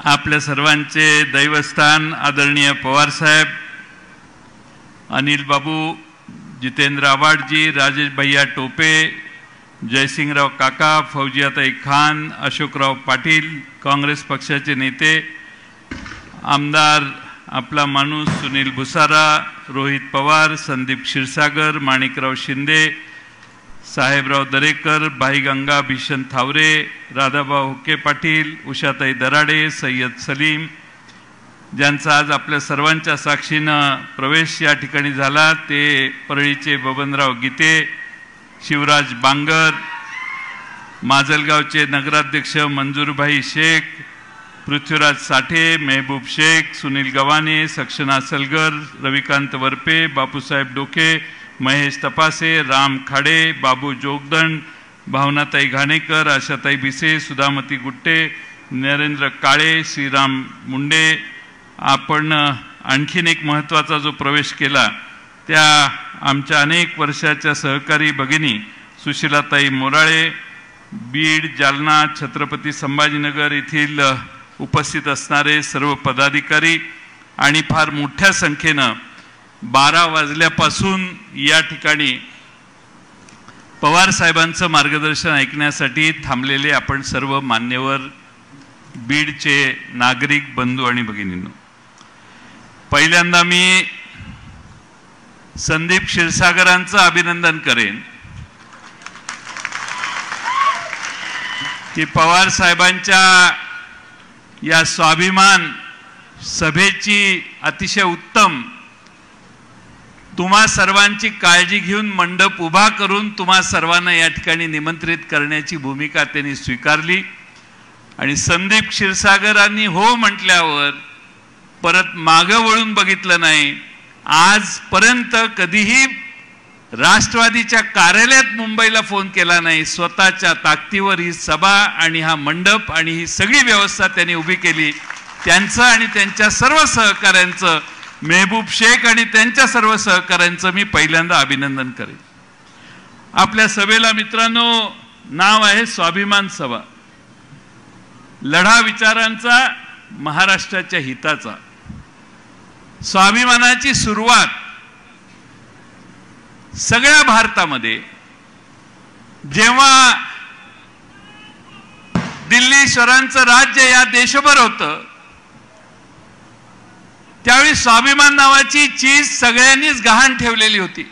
आपल्या सर्वांचे दैवस्थान आदरणीय पवार साहेब, अनिल बाबू, जितेंद्र आव्हाडजी, राजेश भैया टोपे, जयसिंगराव काका, फौजियाताई खान, अशोकराव पाटील, काँग्रेस पक्षाचे नेते, आमदार आपला माणूस सुनील भुसारा, रोहित पवार, संदीप क्षीरसागर, माणिकराव शिंदे, साहेबराव दरेकर, भाईगंगा भीषण थावरे, राधाभाऊ हुक्के पाटील, उषाताई दराडे, सय्यद सलीम, ज्यांचा आज आपल्या सर्वांच्या साक्षीनं प्रवेश या ठिकाणी झाला, ते परळीचे बबनराव गीते, शिवराज बांगर, माजलगावचे नगराध्यक्ष मंजूरभाई शेख, पृथ्वीराज साठे, मेहबूब शेख, सुनील गवाने, सक्षना सलगर, रविकांत वरपे, बापूसाहेब डोके, महेश तपासे, राम खाडे, बाबू जोगदंड, भावनाताई घाणेकर, आशाताई भिसे, सुधामती गुट्टे, नरेंद्र काळे, श्रीराम मुंडे. आपण आणखीन एक महत्त्वाचा जो प्रवेश केला त्या आमच्या अनेक वर्षाच्या सहकारी भगिनी सुशीलाताई मोराळे, बीड, जालना, छत्रपती संभाजीनगर येथील उपस्थित असणारे सर्व पदाधिकारी आणि फार मोठ्या संख्येनं 12 वाजल्यापासून या ठिकाणी पवार साहेबांचं मार्गदर्शन ऐकण्यासाठी थांबलेले आपण सर्व मान्यवर बीडचे नागरिक बंधू आणि भगिनींनो, पहिल्यांदा मी संदीप क्षीरसागरांचं अभिनंदन करेन की पवार साहेबांच्या या स्वाभिमान सभेची अतिशय उत्तम, तुम्हा सर्वांची काळजी घेऊन मंडप उभा करून तुम्हा सर्वांना या ठिकाणी निमंत्रित करण्याची भूमिका त्यांनी स्वीकारली. आणि संदीप क्षीरसागरांनी हो म्हटल्यावर परत मागं वळून बघितलं नाही. आजपर्यंत कधीही राष्ट्रवादीच्या कार्यालयात मुंबईला फोन केला नाही. स्वतःच्या ताकदीवर ही सभा आणि हा मंडप आणि ही सगळी व्यवस्था त्यांनी उभी केली. त्यांचं आणि त्यांच्या सर्व सहकाऱ्यांचं, मेहबूब शेख आणि त्यांच्या सर्व सहकाऱ्यांचं मी पहिल्यांदा अभिनंदन करेन. आपल्या सभेला मित्रांनो नाव आहे स्वाभिमान सभा, लढा विचारांचा, महाराष्ट्राच्या हिताचा. स्वाभिमानाची सुरुवात सगळ्या भारतामध्ये जेव्हा दिल्लीश्वरांचं राज्य या देशभर होतं त्यावेळी स्वाभिमान नावाची चीज सगळ्यांनीच गहाण ठेवलेली होती.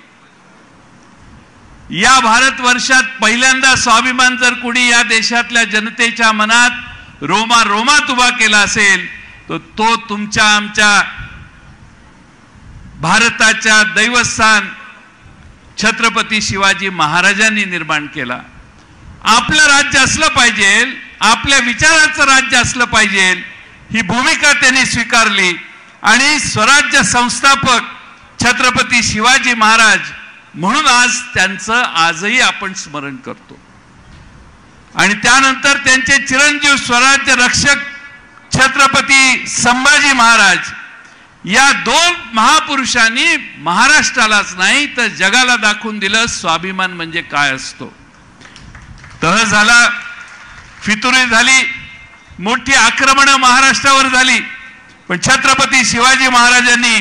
या भारतवर्षात पहिल्यांदा स्वाभिमान जर कुणी या देशातल्या जनतेच्या मनात रोमारोमात उभा केला असेल तर तो तुमच्या आमच्या भारताच्या दैवस्थान छत्रपती शिवाजी महाराजांनी निर्माण केला. आपलं राज्य असलं पाहिजे, आपल्या विचाराचं राज्य असलं पाहिजे, ही भूमिका त्यांनी स्वीकारली. आणि स्वराज्य संस्थापक छत्रपती शिवाजी महाराज म्हणून आज त्यांचं आजही आपण स्मरण करतो. आणि त्यानंतर त्यांचे चिरंजीव स्वराज्य रक्षक छत्रपती संभाजी महाराज, या 2 महापुरुषांनी महाराष्ट्रालाच नाही तर जगाला दाखवून दिलं स्वाभिमान म्हणजे काय असतो. तह झाला, फितुरी झाली, मोठी आक्रमणं महाराष्ट्रावर झाली, पण छत्रपती शिवाजी महाराजांनी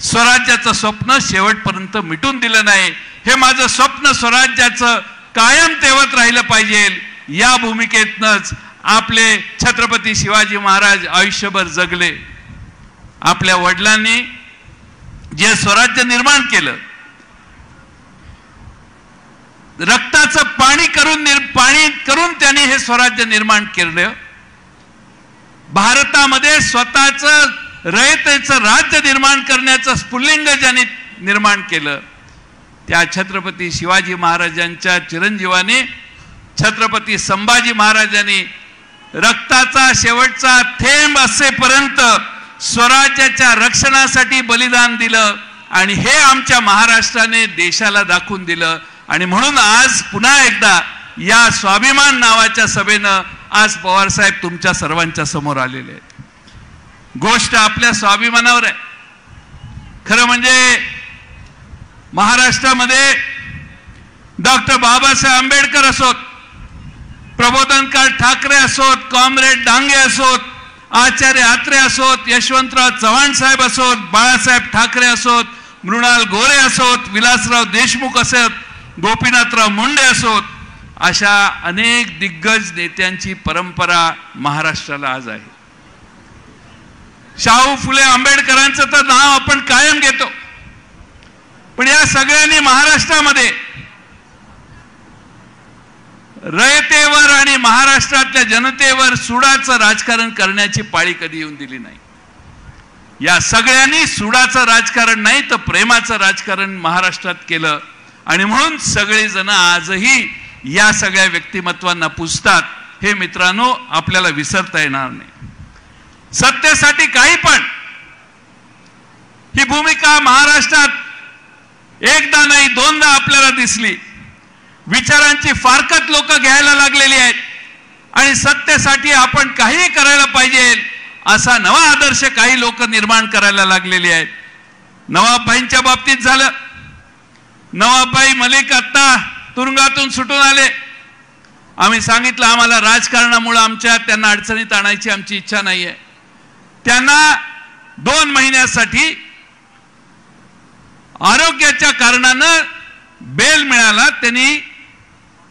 स्वराज्याचं स्वप्न शेवटपर्यंत मिटून दिलं नाही. हे माझं स्वप्न स्वराज्याचं कायम तेवत राहिलं पाहिजे, या भूमिकेतनंच आपले छत्रपती शिवाजी महाराज आयुष्यभर जगले. आपल्या वडिलांनी जे स्वराज्य निर्माण केलं, रक्ताचं पाणी करून त्यांनी हे स्वराज्य निर्माण केलं. भारतामध्ये स्वतःचं रयतेचं राज्य निर्माण करण्याचं स्फुल्लिंग ज्यांनी निर्माण केलं, त्या छत्रपती शिवाजी महाराजांच्या चिरंजीवाने छत्रपती संभाजी महाराजांनी रक्ताचा शेवटचा थेंब असेपर्यंत स्वराज्याच्या रक्षणासाठी बलिदान दिलं. आणि हे आमच्या महाराष्ट्राने देशाला दाखवून दिलं. आणि म्हणून आज पुन्हा एकदा या स्वाभिमान नावाच्या सभेनं आज पवार साहेब तुमच्या सर्वांच्या समोर आलेले आहेत. गोष्ट आपल्या स्वाभिमानावर आहे. खरं म्हणजे महाराष्ट्रामध्ये डॉक्टर बाबासाहेब आंबेडकर असोत, प्रबोधनकार ठाकरे असोत, कॉम्रेड डांगे असोत, आचार्य आत्रे असोत, यशवंतराव चव्हाण साहेब असोत, बाळासाहेब ठाकरे असोत, मृणाल गोरे असोत, विलासराव देशमुख असोत, गोपीनाथराव मुंडे असोत, अशा अनेक दिग्गज नेत्यांची परंपरा महाराष्ट्राला आज आहे. शाहू फुले आंबेडकरांचं तर नाव आपण कायम घेतो, पण या सगळ्यांनी महाराष्ट्रामध्ये रयतेवर आणि महाराष्ट्रातल्या जनतेवर सुडाचं राजकारण करण्याची पाळी कधी येऊन दिली नाही. या सगळ्यांनी सुडाचं राजकारण नाही तर प्रेमाचं राजकारण महाराष्ट्रात केलं आणि म्हणून सगळेजण आजही या सगळ्या व्यक्तिमत्वांना पूजतात. हे मित्रांनो, आपल्याला विसरता येणार नाही. सत्तेसाठी काही पण ही भूमिका महाराष्ट्रात एकदा नाही दोनदा आपल्याला दिसली. विचारांची फारकत लोक घ्यायला लागलेली आहेत आणि सत्तेसाठी आपण काही करायला पाहिजे असा नवा आदर्श काही लोक निर्माण करायला लागलेले आहेत. नवाबभाईंच्या बाबतीत झालं. नवाबभाई मलिक आत्ता तुरुंगातून सुटून आले. आम्ही सांगितलं आम्हाला राजकारणामुळे त्यांना अडचणीत आणायची आमची इच्छा नाहीये. त्यांना 2 महिन्यासाठी आरोग्याच्या कारणानं बेल मिळाला. त्यांनी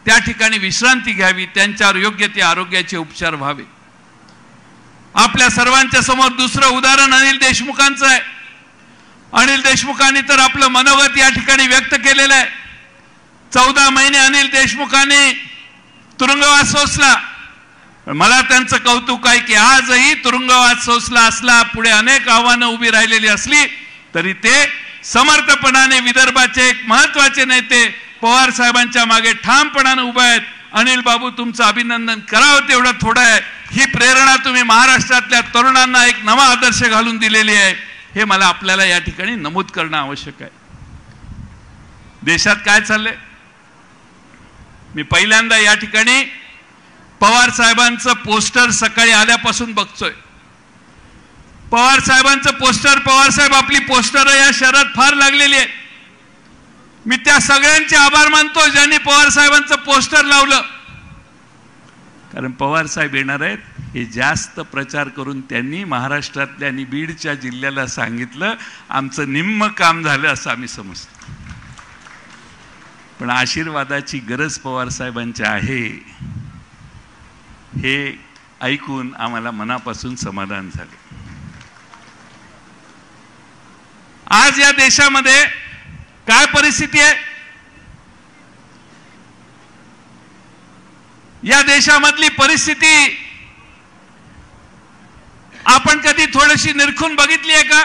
त्या ठिकाणी विश्रांती घ्यावी, त्यांच्यावर योग्य ते आरोग्याचे उपचार व्हावे. आपल्या सर्वांच्या समोर दुसरं उदाहरण अनिल देशमुखांचं आहे. अनिल देशमुखांनी तर आपलं मनोगत या ठिकाणी व्यक्त केलेलं आहे. 14 महिने अनिल देशमुखांनी तुरुंगवास सोसला. मला त्यांचं कौतुक आहे की आजही तुरुंगवास सोसला असला, पुढे अनेक आव्हानं उभी राहिलेली असली तरी ते समर्थपणाने विदर्भाचे एक महत्वाचे नेते पवार साहेबांच्या मागे ठामपणाने उभे आहेत. अनिल बाबू, तुमचं अभिनंदन करावं तेवढं थोडं आहे. ही प्रेरणा तुम्ही महाराष्ट्रातल्या तरुणांना एक नवा आदर्श घालून दिलेली आहे. हे मला आपल्याला या ठिकाणी नमूद करणं आवश्यक आहे. देशात काय चाललंय? मी पहिल्यांदा या ठिकाणी पवार साहेबांचं पोस्टर सकाळी आल्यापासून बघतोय. पवार साहेबांचं पोस्टर, पवार साहेब आपली पोस्टर या शहरात फार लागलेली आहे. मी त्या सगळ्यांचे आभार मानतो ज्यांनी पवार साहेबांचं पोस्टर लावलं. कारण पवार साहेब येणार आहेत हे जास्त प्रचार करून त्यांनी महाराष्ट्रातल्या आणि बीडच्या जिल्ह्याला सांगितलं. आमचं निम्म काम झालं असं आम्ही समजतो. पण आशीर्वादाची गरज पवार साहेबांची आहे हे ऐकून आम्हाला मनापासून समाधान झाले. आज या देशामध्ये काय परिस्थिती आहे? या देशामधली परिस्थिती आपण कधी थोडीशी निरखून बघितली आहे का?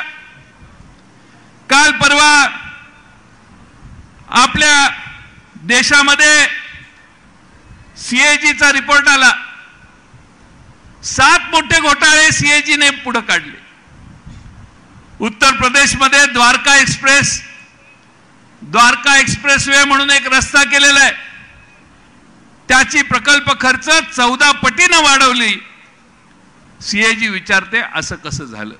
काल परवा आपल्या देशामध्ये सीएजीचा रिपोर्ट आला. 7 मोठे घोटाळे सीएजीने पुढे काढले. उत्तर प्रदेशमध्ये द्वारका एक्सप्रेसवे म्हणून एक रस्ता केलेला आहे. त्याची प्रकल्प खर्च 14 पटीने वाढवली. सीएजी विचारते असं कसं झालं?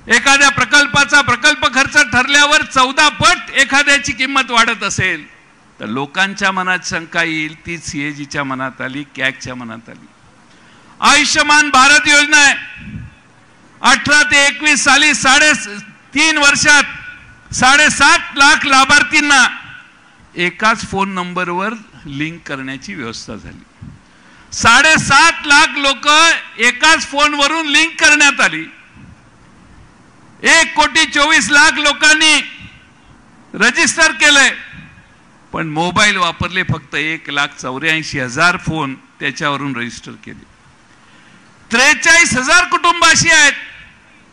एखाद्या प्रकल्पाचा प्रकल्प खर्च ठरल्यावर 14 पट एखाद्याची किंमत वाढत असेल तर लोकांच्या मनात शंका येईल. ती सीएजीच्या मनात आली, कॅगच्या मनात आली. आयुष्यमान भारत योजना आहे. 18 ते 21 साली 3.5 वर्षात 7.5 लाख लाभार्थींना एकाच फोन नंबरवर लिंक करण्याची व्यवस्था झाली. 7.5 लाख लोक एकाच फोनवरून लिंक करण्यात आली. 1,24,00,000 लोकांनी रजिस्टर केलंय. पण मोबाईल वापरले फक्त 1,84,000 फोन त्याच्यावरून रजिस्टर केले. 43,000 कुटुंब अशी आहेत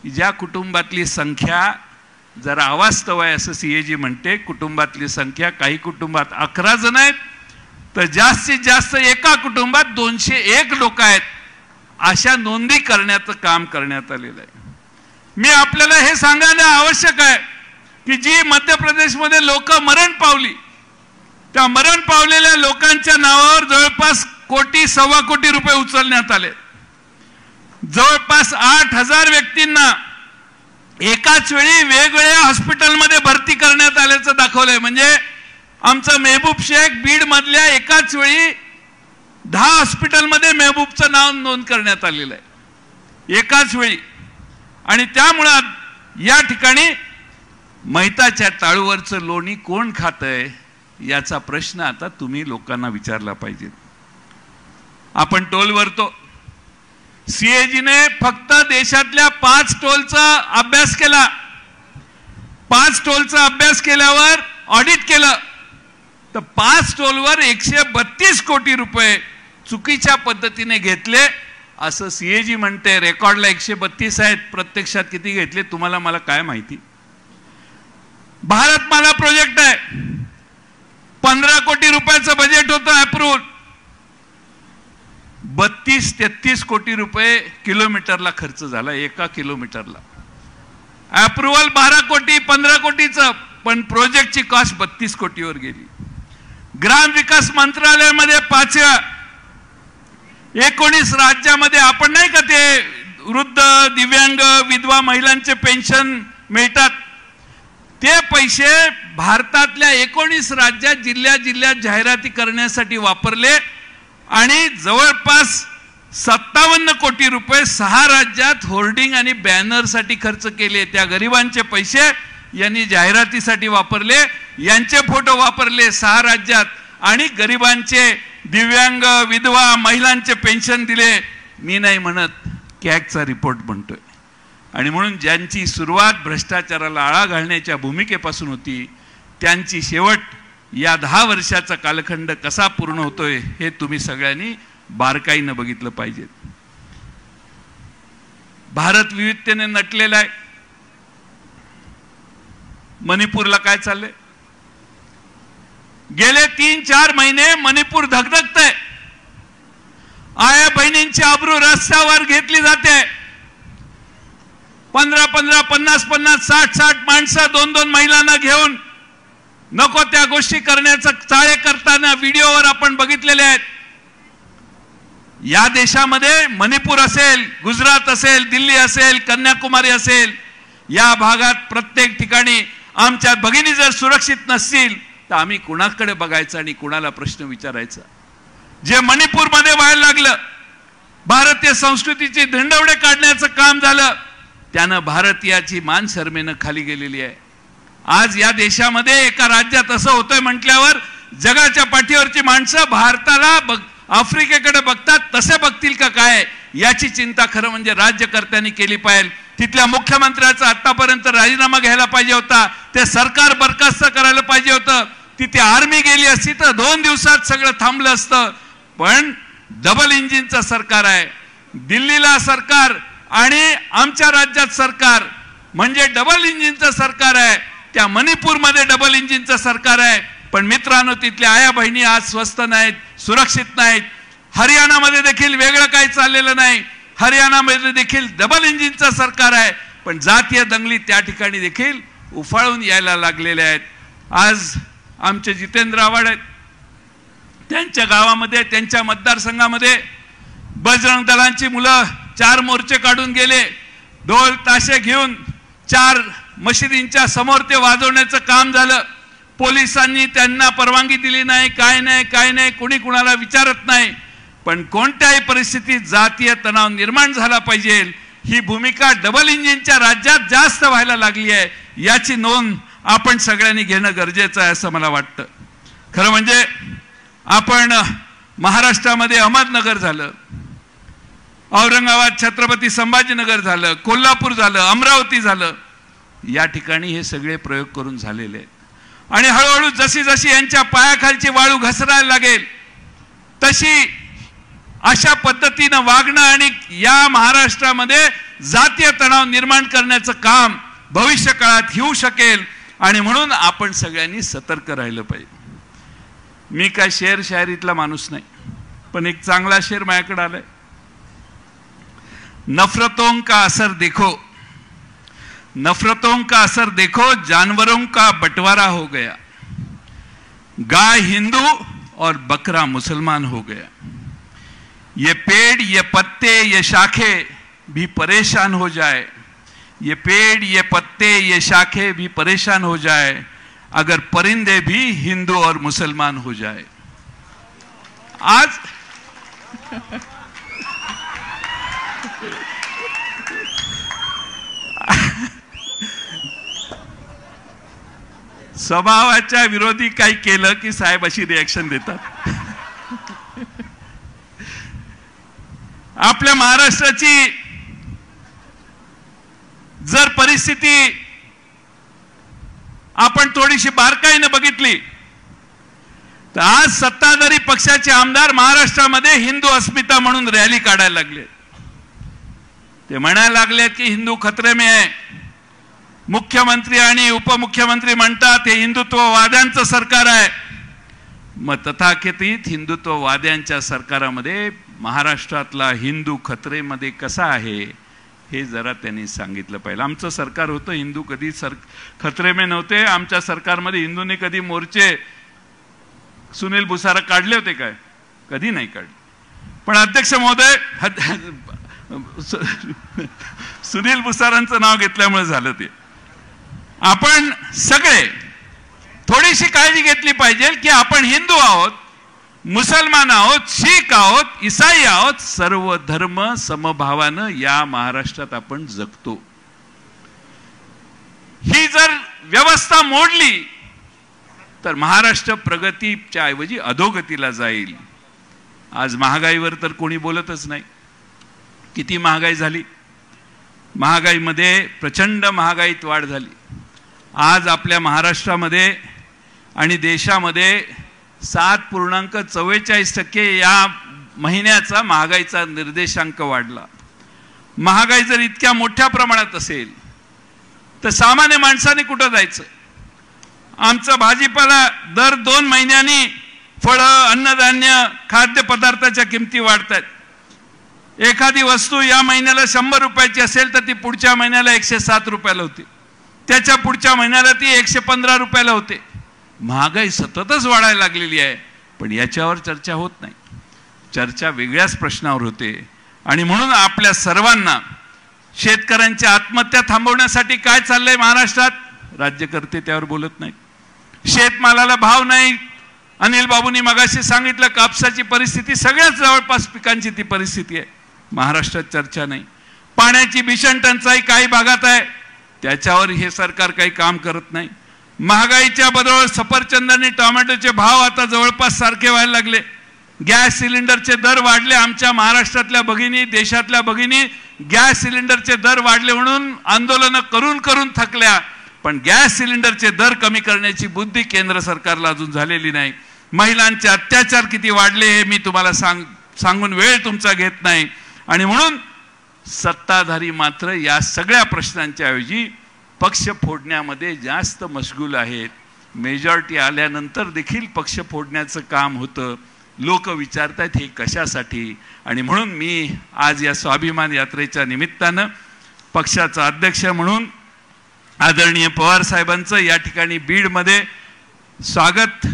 की ज्या कुटुंबातली संख्या जरा अवास्तव आहे असं सीएजी म्हणते. कुटुंबातली संख्या काही कुटुंबात 11 जण आहेत तर जास्तीत जास्त एका कुटुंबात 201 लोक आहेत. अशा नोंदी करण्याचं काम करण्यात आलेलं आहे. मी आपल्याला हे सांगणं आवश्यक आहे की जी मध्य प्रदेशमध्ये लोक मरण पावली त्या मरण पावलेल्या लोकांच्या नावावर जवळपास 1.25 कोटी रुपये उचलण्यात आले. जवळपास 8,000 व्यक्तींना एकाच वेळी वेगवेगळ्या हॉस्पिटलमध्ये भरती करण्यात आल्याचं दाखवलंय. म्हणजे आमचं मेहबूब शेख बीड मधल्या एकाच वेळी 10 हॉस्पिटलमध्ये मेहबूबचं नाव नोंद करण्यात आलेलं आहे. एकाच वेळी. आणि त्यामुळं या ठिकाणी मैताच्या टाळूवरचं लोणी कोण खातंय याचा प्रश्न आता तुम्ही लोकांना विचारला पाहिजे. आपण टोल भरतो. सीएजीने फक्त देशातल्या 5 टोलचा अभ्यास केला. 5 टोलचा अभ्यास केल्यावर ऑडिट केलं तर 5 टोलवर 132 कोटी रुपये चुकीच्या पद्धतीने घेतले असं सीएजी म्हणते. रेकॉर्डला 132 आहेत, प्रत्यक्षात किती घेतले तुम्हाला मला काय माहिती. भारतमाला प्रोजेक्ट आहे, 15 कोटी रुपयाचं बजेट होतं अप्रूव्ह. 32-33 कोटी रुपये किलोमीटरला खर्च झाला, एका किलोमीटरला. अप्रुव्हल 12 कोटी 15 कोटीचं, पण प्रोजेक्टची कॉस्ट 32 कोटीवर गेली. ग्राम विकास मंत्रालयामध्ये 5व्या 19 राज्यामध्ये आपण नाही का ते वृद्ध, दिव्यांग, विधवा महिलांचे पेन्शन मिळतात, ते पैसे भारतातल्या 19 राज्यात जिल्ह्यात जाहिराती करण्यासाठी वापरले आणि जवळपास 57 कोटी रुपये 6 राज्यात होर्डिंग आणि बॅनरसाठी खर्च केले. त्या गरिबांचे पैसे यांनी जाहिरातीसाठी वापरले, यांचे फोटो वापरले 6 राज्यात आणि गरिबांचे, दिव्यांग, विधवा महिलांचे पेन्शन दिले. मी नाही म्हणत, कॅगचा रिपोर्ट म्हणतोय. आणि म्हणून ज्यांची सुरुवात भ्रष्टाचाराला आळा घालण्याच्या भूमिकेपासून होती त्यांची शेवट या 10 वर्षाचा कालखंड कसा पूर्ण होतोय हे तुम्ही सगळ्यांनी बारकाईनं बघितलं पाहिजे. भारत विविधतेने नटलेला आहे. मणिपूरला काय चाललंय? गेले 3-4 महिने मणिपूर धगधगतंय. आया बहिणींची आबरू रस्त्यावर घेतली जाते. 15-15, 50-50, 60-60 माणसं 2-2 महिलांना घेऊन नको त्या गोष्टी करण्याचं चाळे करताना व्हिडिओवर आपण बघितलेले आहेत. या देशामध्ये मणिपूर असेल, गुजरात असेल, दिल्ली असेल, कन्याकुमारी असेल, या भागात प्रत्येक ठिकाणी आमच्या भगिनी जर सुरक्षित नसतील तर आम्ही कुणाकडे बघायचं आणि कुणाला प्रश्न विचारायचा? जे मणिपूरमध्ये व्हायला लागलं, भारतीय संस्कृतीचे धिंडवडे काढण्याचं काम झालं, त्यानं भारतीयाची मान शर्मेनं खाली गेलेली आहे. आज या देशामध्ये एका राज्यात असं होतंय म्हटल्यावर जगाच्या पाठीवरची माणसं भारताला आफ्रिकेकडे बघतात, तसे बघतील का काय याची चिंता खरं म्हणजे राज्यकर्त्यांनी केली पाहिजे. तिथल्या मुख्यमंत्र्याचा आतापर्यंत राजीनामा घ्यायला पाहिजे होता, ते सरकार बरखास्त करायला पाहिजे होतं. तिथे आर्मी गेली असती तर 2 दिवसात सगळं थांबलं असतं. पण डबल इंजिनचं सरकार आहे. दिल्लीला सरकार आणि आमच्या राज्यात सरकार म्हणजे डबल इंजिनचं सरकार आहे. त्या मणिपूरमध्ये डबल इंजिनचं सरकार आहे. पण मित्रांनो, तिथल्या आया बहिणी आज स्वस्त नाहीत, सुरक्षित नाहीत. हरियाणामध्ये देखील वेगळं काही चाललेलं नाही. हरियाणामध्ये देखील डबल इंजिनचं सरकार आहे. पण जातीय दंगली त्या ठिकाणी देखील उफाळून यायला लागलेल्या आहेत. आज आमचे जितेंद्र आव्हाड आहेत, त्यांच्या गावामध्ये, त्यांच्या मतदारसंघामध्ये बजरंग दलांची मुलं 4 मोर्चे काढून गेले. ढोल ताशे घेऊन 4 मशिदींच्या समोर ते वाजवण्याचं काम झालं. पोलिसांनी त्यांना परवानगी दिली नाही, काय नाही, कोणी कुणाला विचारत नाही. पण कोणत्याही परिस्थितीत जातीय तणाव निर्माण झाला पाहिजे ही भूमिका डबल इंजिनच्या राज्यात जास्त व्हायला लागली आहे. याची नोंद आपण सगळ्यांनी घेणं गरजेचं आहे असं मला वाटतं. खरं म्हणजे आपण महाराष्ट्रामध्ये अहमदनगर झालं, औरंगाबाद छत्रपती संभाजीनगर झालं, कोल्हापूर झालं, अमरावती झालं, या ठिकाणी हे सगळे प्रयोग करून झालेले आहेत. आणि हळूहळू जशी जशी यांच्या पायाखालची वाळू घसरायला लागेल तशी अशा पद्धतीनं वागणं आणि या महाराष्ट्रामध्ये जातीय तणाव निर्माण करण्याचं काम भविष्य काळात होऊ शकेल. आणि म्हणून आपण सगळ्यांनी सतर्क राहिलं पाहिजे. मी काय शेर शायरीतला माणूस नाही, पण एक चांगला शेर माझ्याकडे आलाय. नफरतों का असर देखो, नफरतों का असर देखो, जानवरों का बंटवारा हो गया, गाय हिंदू और बकरा मुसलमान हो गया. ये पेड़, ये पत्ते, ये शाखे भी परेशान हो जाए, ये पेड़, ये पत्ते, ये शाखे भी परेशान हो जाए अगर परिंदे भी हिंदू और मुसलमान हो जाए. आज स्वभावाच्या विरोधी काही केलं की साहेब अशी रिॲक्शन देतात. आपल्या महाराष्ट्राची जर परिस्थिती आपण थोडीशी बारकाईने बघितली तर आज सत्ताधारी पक्षाचे आमदार महाराष्ट्रामध्ये हिंदू अस्मिता म्हणून रॅली काढायला लागले. ते म्हणायला लागले की हिंदू खतरे में आहे. मुख्यमंत्री आणि उपमुख्यमंत्री म्हणतात हे हिंदुत्ववाद्यांचं सरकार आहे. मग तथाकथित हिंदुत्ववाद्यांच्या सरकारामध्ये महाराष्ट्रातला हिंदू खतरेमध्ये कसा आहे हे जरा त्यांनी सांगितलं पाहिजे. आमचं सरकार होतं, हिंदू कधी खतरे में नव्हते. आमच्या सरकारमध्ये हिंदूंनी कधी मोर्चे सुनील भुसारा काढले होते काय? कधी नाही काढले. पण अध्यक्ष महोदय, सुनील भुसारांचं नाव घेतल्यामुळे झालं ते. आपण सगळे थोडीशी काळजी घेतली पाहिजे की आपण हिंदू आहोत, मुसलमान आहोत, शीख आहोत, ईसाई आहोत, सर्व धर्म समभावानं या महाराष्ट्रात आपण जगतो. ही जर व्यवस्था मोडली तर महाराष्ट्र प्रगतीच्या ऐवजी अधोगतीला जाईल. आज महागाईवर तर कोणी बोलतच नाही. किती महागाई झाली. महागाईमध्ये प्रचंड महागाईत वाढ झाली. आज आपल्या महाराष्ट्रामध्ये आणि देशामध्ये 7.44% या महिन्याचा महागाईचा निर्देशांक वाढला. महागाई जर इतक्या मोठ्या प्रमाणात असेल तर सामान्य माणसाने कुठं जायचं? आमचा भाजीपाला दर 2 महिन्यांनी फळं, अन्नधान्य, खाद्यपदार्थाच्या किमती वाढतात. एखादी वस्तू या महिन्याला 100 रुपयाची असेल तर ती पुढच्या महिन्याला 107 रुपयाला होती. त्याच्या पुढच्या महिन्याला ती 115 रुपयाला होते. महागाई सततच वाढायला लागलेली आहे. पण याच्यावर चर्चा होत नाही. चर्चा वेगळ्याच प्रश्नावर होते. आणि म्हणून आपल्या सर्वांना शेतकऱ्यांच्या आत्महत्या थांबवण्यासाठी काय चाललंय महाराष्ट्रात? राज्यकर्ते त्यावर बोलत नाहीत. शेतमालाला भाव नाही. अनिल बाबूंनी मगाशी सांगितलं कापसाची परिस्थिती, सगळ्याच जवळपास पिकांची ती परिस्थिती आहे. महाराष्ट्रात चर्चा नाही. पाण्याची भीषण टंचाई काही भागात आहे, त्याच्यावर हे सरकार काही काम करत नाही. महागाईच्या बरोबर सफरचंद आणि टोमॅटोचे भाव आता जवळपास सारखे व्हायला लागले. गॅस सिलेंडरचे दर वाढले. आमच्या महाराष्ट्रातल्या भगिनी, देशातल्या भगिनी गॅस सिलेंडरचे दर वाढले म्हणून आंदोलनं करून करून थकल्या. पण गॅस सिलेंडरचे दर कमी करण्याची बुद्धी केंद्र सरकारला अजून झालेली नाही. महिलांचे अत्याचार किती वाढले हे मी तुम्हाला सांगून वेळ तुमचा घेत नाही. आणि म्हणून सत्ताधारी मात्र या सगळ्या प्रश्नांच्या ऐवजी पक्ष फोडण्यामध्ये जास्त मशगूल आहेत. मेजॉरिटी आल्यानंतर देखील पक्ष फोडण्याचं काम होतं. लोक विचारतात हे कशासाठी? आणि म्हणून मी आज या स्वाभिमान यात्रेच्या निमित्तानं पक्षाचा अध्यक्ष म्हणून आदरणीय पवार साहेबांचं या ठिकाणी बीडमध्ये स्वागत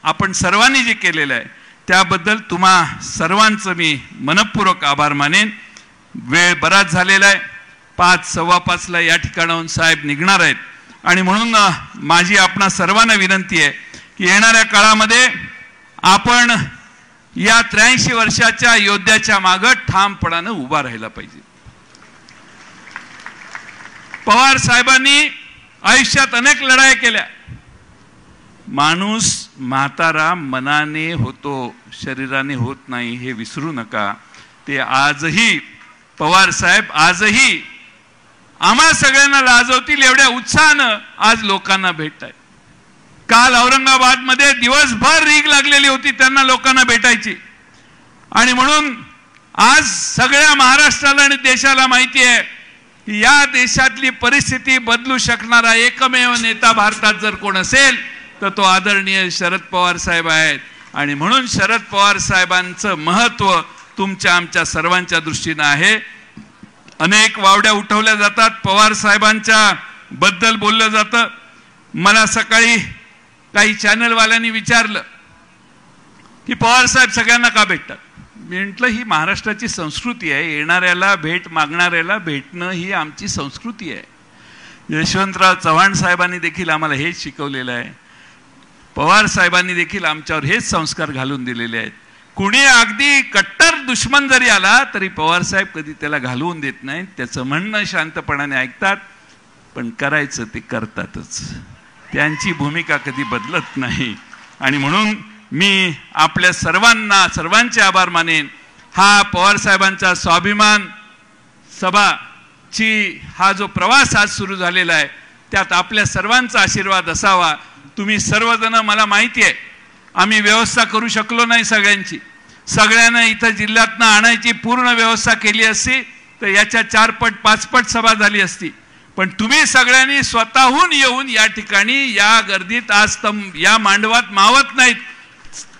आपण सर्वांनी जे केलेलं आहे त्याबद्दल तुम्हा सर्वांचं मी मनपूर्वक आभार मानेन. वेळ बराच झालेला आहे. 5:15 या ठिकाणाहून साहेब निघणार आहेत. आणि म्हणून माझी आपणा सर्वांना विनंती आहे की येणाऱ्या काळामध्ये आपण या 83 वर्षाच्या योद्ध्याच्या मागे ठामपणानं उभा राहिला पाहिजे. पवार साहेबांनी आयुष्यात अनेक लढाई केल्या. माणूस म्हातारा मनाने होतो, शरीराने होत नाही हे विसरू नका. ते आजही पवार साहेब आजही आम्हा सगळ्यांना लाजवतील एवढ्या उत्साहानं आज लोकांना भेटतायत. काल औरंगाबादमध्ये दिवसभर रीग लागलेली होती त्यांना लोकांना भेटायची. आणि म्हणून आज सगळ्या महाराष्ट्राला आणि देशाला माहिती आहे की या देशातली परिस्थिती बदलू शकणारा एकमेव नेता भारतात जर कोण असेल तर तो आदरणीय शरद पवार साहेब आहेत. आणि म्हणून शरद पवार साहेबांचं महत्त्व तुमच्या आमच्या सर्वांच्या दृष्टीनं आहे. अनेक वावड्या उठवल्या जातात, पवार साहेबांच्या बद्दल बोललं जातं. मला सकाळी काही चॅनलवाल्यांनी विचारलं की पवार साहेब सगळ्यांना का भेटतात? मी म्हटलं ही महाराष्ट्राची संस्कृती आहे. येणाऱ्याला भेट मागणाऱ्याला भेटणं ही आमची संस्कृती आहे. यशवंतराव चव्हाण साहेबांनी देखील आम्हाला हेच शिकवलेलं आहे. पवार साहेबांनी देखील आमच्यावर हेच संस्कार घालून दिलेले आहेत कुणी अगदी कट्टर दुश्मन जरी आला तरी पवारसाहेब कधी त्याला घालवून देत नाहीत. त्याचं म्हणणं शांतपणाने ऐकतात, पण करायचं ते करतातच. त्यांची भूमिका कधी बदलत नाही. आणि म्हणून मी आपल्या सर्वांचे आभार मानेन. हा पवारसाहेबांचा स्वाभिमान सभाची हा जो प्रवास आज सुरू झालेला आहे त्यात आपल्या सर्वांचा आशीर्वाद असावा. तुम्ही सर्वजण, मला माहिती आहे आम्ही व्यवस्था करू शकलो नाही सगळ्यांची. सगळ्यांना इथं जिल्ह्यातनं आणायची पूर्ण व्यवस्था केली असती तर याच्या 4 पट 5 पट सभा झाली असती. पण तुम्ही सगळ्यांनी स्वतःहून येऊन या ठिकाणी या गर्दीत आज या मांडवात मावत नाहीत.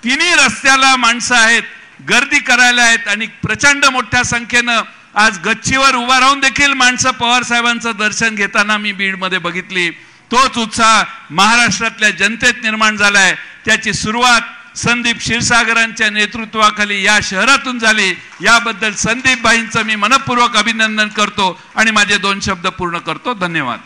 तिन्ही रस्त्याला माणसं आहेत, गर्दी करायला आहेत आणि प्रचंड मोठ्या संख्येनं आज गच्चीवर उभा राहून देखील माणसं पवार साहेबांचं दर्शन घेताना मी बीडमध्ये बघितली. तोच उत्साह महाराष्ट्रातल्या जनतेत निर्माण झालाय. त्याची सुरुवात संदीप क्षीरसागरांच्या नेतृत्वाखाली या शहरातून झाली. याबद्दल संदीप भाईंचं मी मनपूर्वक अभिनंदन करतो आणि माझे 2 शब्द पूर्ण करतो. धन्यवाद.